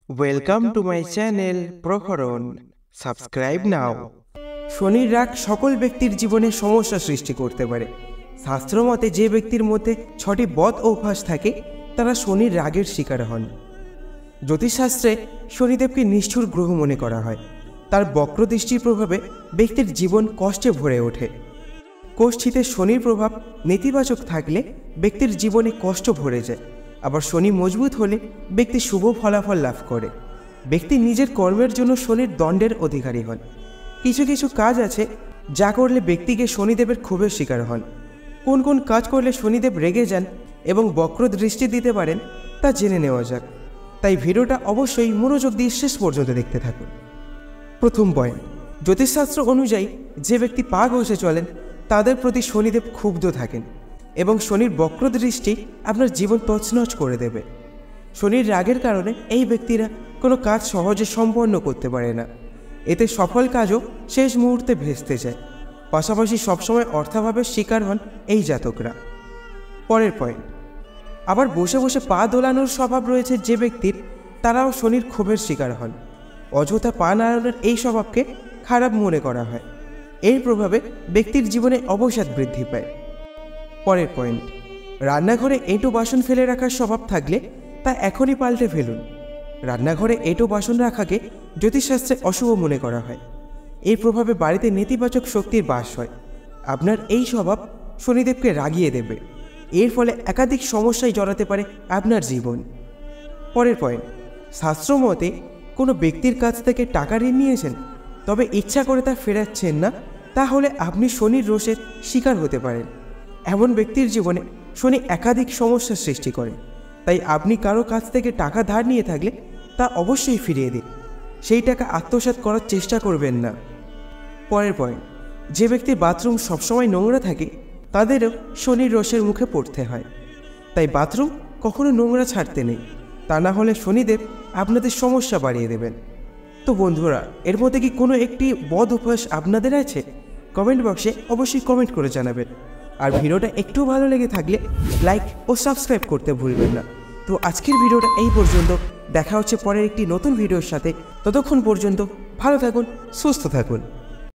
Welcome to my channel Praharan. Subscribe নাও। শনির রাগ সকল ব্যক্তির জীবনে সমস্যা সৃষ্টি করতে পারে। শাস্ত্রমতে যে ব্যক্তির মধ্যে 6টি বদ অভ্যাস থাকে তারা শনির রাগের শিকার হন। জ্যোতিষশাস্ত্রে শনিদেবকে নিষ্ঠুর গ্রহ মনে করা হয়। তার বক্রদৃষ্টির প্রভাবে ব্যক্তির জীবন কষ্টে ভরে ওঠে। কোষ্ঠীতে শনির প্রভাব নেতিবাচক থাকলে ব্যক্তির জীবনে কষ্ট ভরে যায়, আবার শনি মজবুত হলে ব্যক্তি শুভ ফলাফল লাভ করে। ব্যক্তি নিজের কর্মের জন্য শনির দণ্ডের অধিকারী হন। কিছু কিছু কাজ আছে যা করলে ব্যক্তিকে শনিদেবের ক্ষোভের শিকার হন। কোন কোন কাজ করলে শনিদেব রেগে যান এবং বক্র দৃষ্টি দিতে পারেন তা জেনে নেওয়া যাক। তাই ভিডিওটা অবশ্যই মনোযোগ দিয়ে শেষ পর্যন্ত দেখতে থাকুন। প্রথম পয়েন্ট, জ্যোতিষশাস্ত্র অনুযায়ী যে ব্যক্তি পা ঘষে চলেন তাদের প্রতি শনিদেব ক্ষুব্ধ থাকেন এবং শনির বক্র দৃষ্টি আপনার জীবন তছনছ করে দেবে। শনির রাগের কারণে এই ব্যক্তিরা কোনো কাজ সহজে সম্পন্ন করতে পারে না। এতে সফল কাজও শেষ মুহূর্তে ভেস্তে যায়। পাশাপাশি সবসময় অর্থাভাবের শিকার হন এই জাতকরা। পরের পয়েন্ট, আবার বসে বসে পা দোলানোর স্বভাব রয়েছে যে ব্যক্তির, তারাও শনির ক্ষোভের শিকার হন। অযথা পা নাড়ানোর এই স্বভাবকে খারাপ মনে করা হয়। এর প্রভাবে ব্যক্তির জীবনে অবসাদ বৃদ্ধি পায়। পরের পয়েন্ট, রান্নাঘরে এঁটো বাসন ফেলে রাখার স্বভাব থাকলে তা এখনই পাল্টে ফেলুন। রান্নাঘরে এঁটো বাসন রাখাকে জ্যোতিষশাস্ত্রে অশুভ মনে করা হয়। এই প্রভাবে বাড়িতে নেতিবাচক শক্তির বাস হয়। আপনার এই স্বভাব শনিদেবকে রাগিয়ে দেবে। এর ফলে একাধিক সমস্যায় জড়াতে পারে আপনার জীবন। পরের পয়েন্ট, শাস্ত্রমতে কোনো ব্যক্তির কাছ থেকে টাকা ঋণ নিয়েছেন তবে ইচ্ছা করে তা ফেরাচ্ছেন না, তাহলে আপনি শনির রোষের শিকার হতে পারেন। এমন ব্যক্তির জীবনে শনি একাধিক সমস্যার সৃষ্টি করে। তাই আপনি কারো কাছ থেকে টাকা ধার নিয়ে থাকলে তা অবশ্যই ফিরিয়ে দিন। সেই টাকা আত্মসাৎ করার চেষ্টা করবেন না। পরের পয়েন্ট, যে ব্যক্তির বাথরুম সবসময় নোংরা থাকে তাদেরও শনির রোষের মুখে পড়তে হয়। তাই বাথরুম কখনো নোংরা ছাড়তে নেই, তা না হলে শনিদেব আপনাদের সমস্যা বাড়িয়ে দেবেন। তো বন্ধুরা, এর মধ্যে কি কোনো একটি বদ অভ্যাস আপনাদের আছে? কমেন্ট বক্সে অবশ্যই কমেন্ট করে জানাবেন। আর ভিডিওটা একটু ভালো লেগে থাকলে লাইক ও সাবস্ক্রাইব করতে ভুলবেন না। তো আজকের ভিডিওটা এই পর্যন্ত। দেখা হচ্ছে পরের একটি নতুন ভিডিওর সাথে। ততক্ষণ পর্যন্ত ভালো থাকুন, সুস্থ থাকুন।